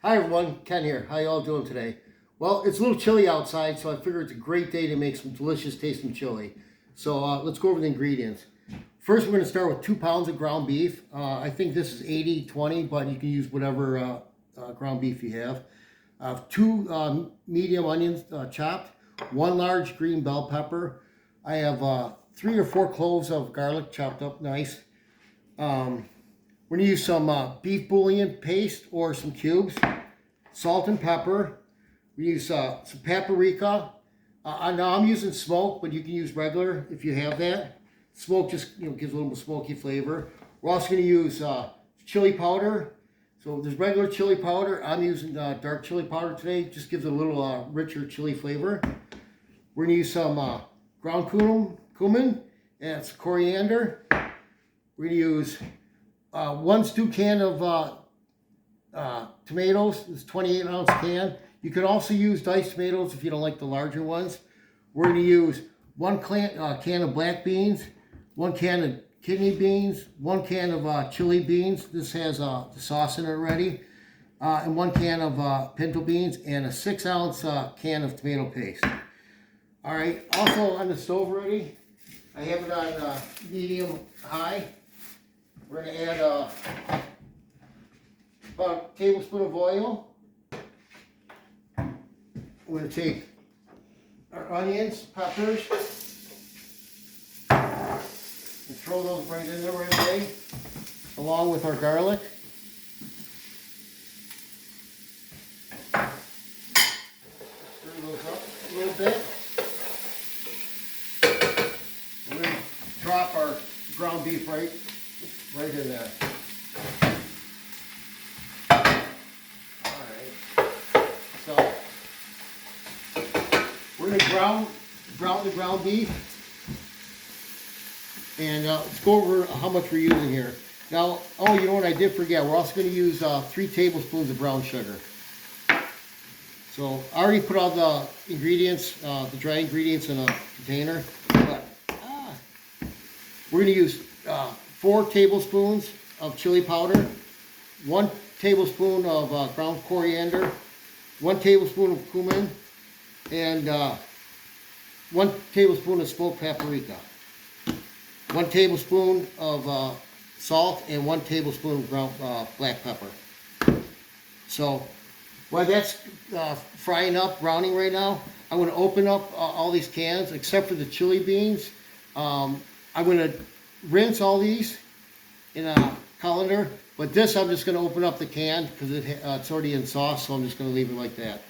Hi everyone, Ken here. How y'all doing today? Well, it's a little chilly outside, so I figure it's a great day to make some delicious tasting chili. So let's go over the ingredients. First, we're going to start with 2 pounds of ground beef. I think this is 80-20, but you can use whatever ground beef you have. 2 medium onions chopped, 1 large green bell pepper. I have 3 or 4 cloves of garlic chopped up nice. We're going to use some beef bouillon paste or some cubes, salt and pepper. We use some paprika. Now I'm using smoked, but you can use regular if you have that. Smoke just gives a little smoky flavor. We're also going to use chili powder. So there's regular chili powder. I'm using dark chili powder today. Just gives it a little richer chili flavor. We're going to use some ground cumin and some coriander. We're going to use 1 stew can of tomatoes. It's 28-ounce can. You can also use diced tomatoes if you don't like the larger ones. We're going to use 1 can of black beans, 1 can of kidney beans, 1 can of chili beans. This has the sauce in it already. And 1 can of pinto beans and a 6-ounce can of tomato paste. All right, also on the stove already, I have it on medium high. We're going to add about a tablespoon of oil. We're going to take our onions, peppers, and throw those right in there right away, along with our garlic. Stir those up a little bit. We're going to drop our ground beef right in there. Alright. So we're going to brown the ground beef. And let's go over how much we're using here. Now, oh, you know what I did forget? We're also going to use 3 tablespoons of brown sugar. So I already put all the ingredients, the dry ingredients in a container. But we're going to use 4 tablespoons of chili powder, 1 tablespoon of ground coriander, 1 tablespoon of cumin, and 1 tablespoon of smoked paprika, 1 tablespoon of salt, and 1 tablespoon of ground black pepper. So while that's frying up, browning right now, I'm going to open up all these cans except for the chili beans. I'm going to rinse all these in a colander, but this I'm just going to open up the can because it's already in sauce, so I'm just going to leave it like that.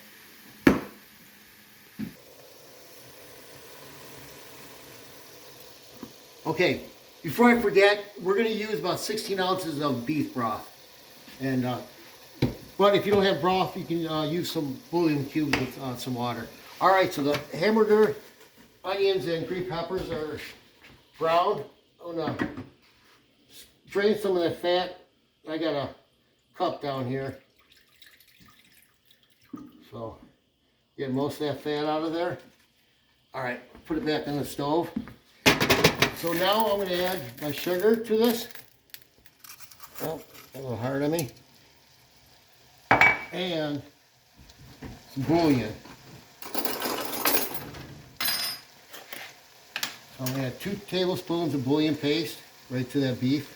Okay, before I forget, we're going to use about 16 ounces of beef broth. And but if you don't have broth, you can use some bouillon cubes with some water. All right, so the hamburger, onions, and green peppers are browned. I'm going to drain some of that fat. I got a cup down here. So get most of that fat out of there. All right, put it back on the stove. So now I'm going to add my sugar to this. Oh, a little hard on me. And some bouillon. I'm going to add 2 tablespoons of bouillon paste right to that beef.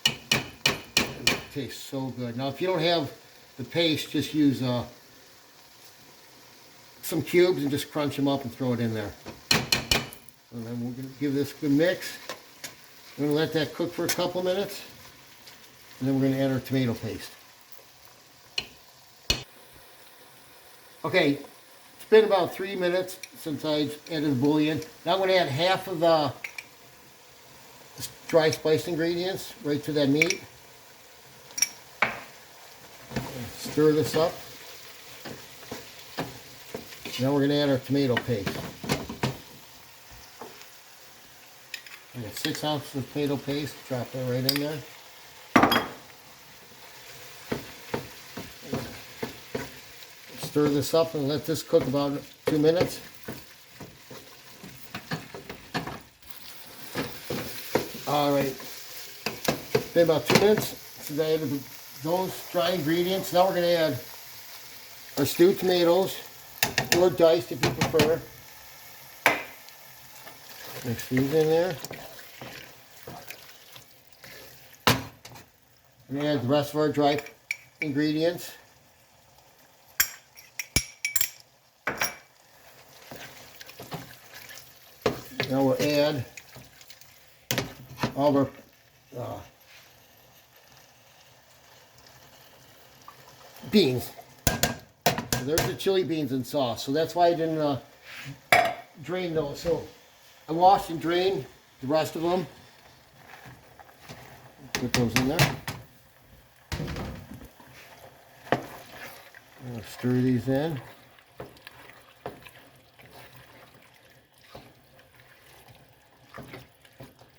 It tastes so good. Now if you don't have the paste, just use some cubes and just crunch them up and throw it in there. And then we're going to give this a good mix. We're going to let that cook for a couple minutes. And then we're going to add our tomato paste. Okay, it's been about 3 minutes since I added the bouillon. Now I'm going to add half of the dry spiced ingredients right to that meat. Stir this up. Now we're going to add our tomato paste. I got 6 ounces of tomato paste. Drop that right in there. Stir this up and let this cook about 2 minutes. All right, been about 2 minutes since I added those dry ingredients. Now we're going to add our stewed tomatoes, or diced if you prefer. Mix these in there. And add the rest of our dry ingredients. Now we'll add all of our beans. So there's the chili beans and sauce. So that's why I didn't drain those. So I washed and drained the rest of them. Put those in there. I'll stir these in.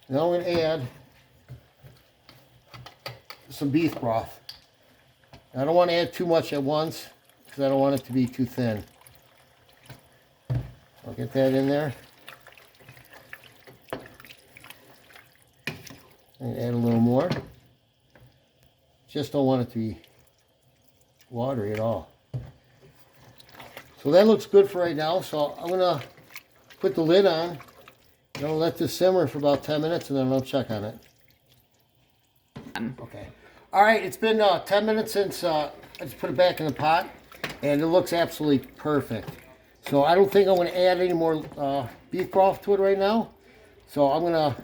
Now I'm going to add some beef broth. I don't want to add too much at once because I don't want it to be too thin. I'll get that in there. And add a little more. Just don't want it to be watery at all. So that looks good for right now. So I'm going to put the lid on. I'm going to let this simmer for about 10 minutes and then I'll check on it. Okay. All right, it's been 10 minutes since I just put it back in the pot and it looks absolutely perfect. So I don't think I'm going to add any more beef broth to it right now. So I'm going to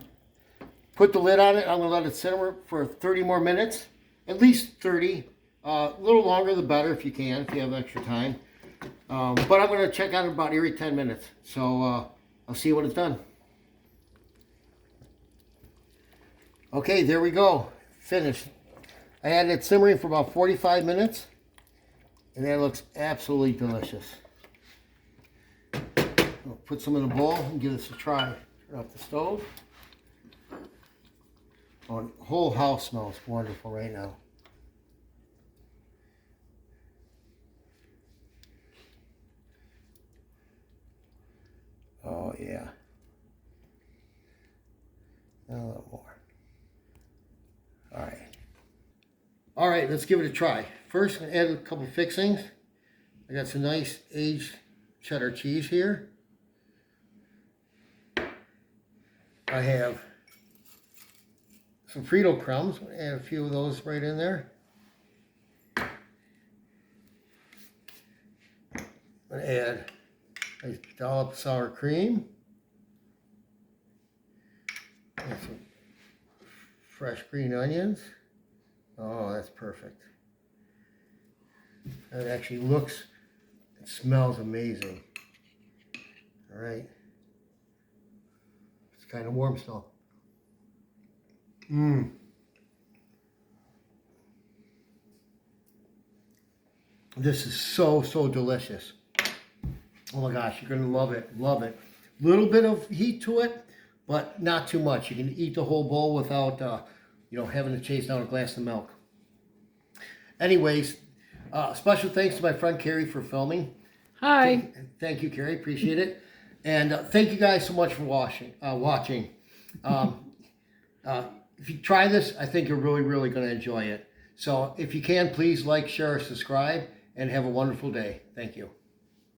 put the lid on it. I'm going to let it simmer for 30 more minutes, at least 30. A little longer the better if you can, if you have extra time. But I'm going to check on it about every 10 minutes. So I'll see when it's done. Okay, there we go. Finished. I had it simmering for about 45 minutes. And that looks absolutely delicious. I'll put some in a bowl and give this a try. Turn off the stove. Oh, the whole house smells wonderful right now. Oh yeah. A little more. All right, let's give it a try. First, I'm going to add a couple fixings. I got some nice aged cheddar cheese here. I have some Frito crumbs. I'm going to add a few of those right in there. I'm going to add a nice dollop of sour cream. And some fresh green onions. Oh, that's perfect. It actually looks and smells amazing. All right. It's kind of warm still. Mmm. This is so, so delicious. Oh my gosh, you're going to love it. Love it. Little bit of heat to it, but not too much. You can eat the whole bowl without, having to chase down a glass of milk. Anyways, special thanks to my friend Carrie for filming. Hi. Thank you, Carrie. Appreciate it. And thank you guys so much for watching. If you try this, I think you're really, really going to enjoy it. So if you can, please like, share, subscribe, and have a wonderful day. Thank you.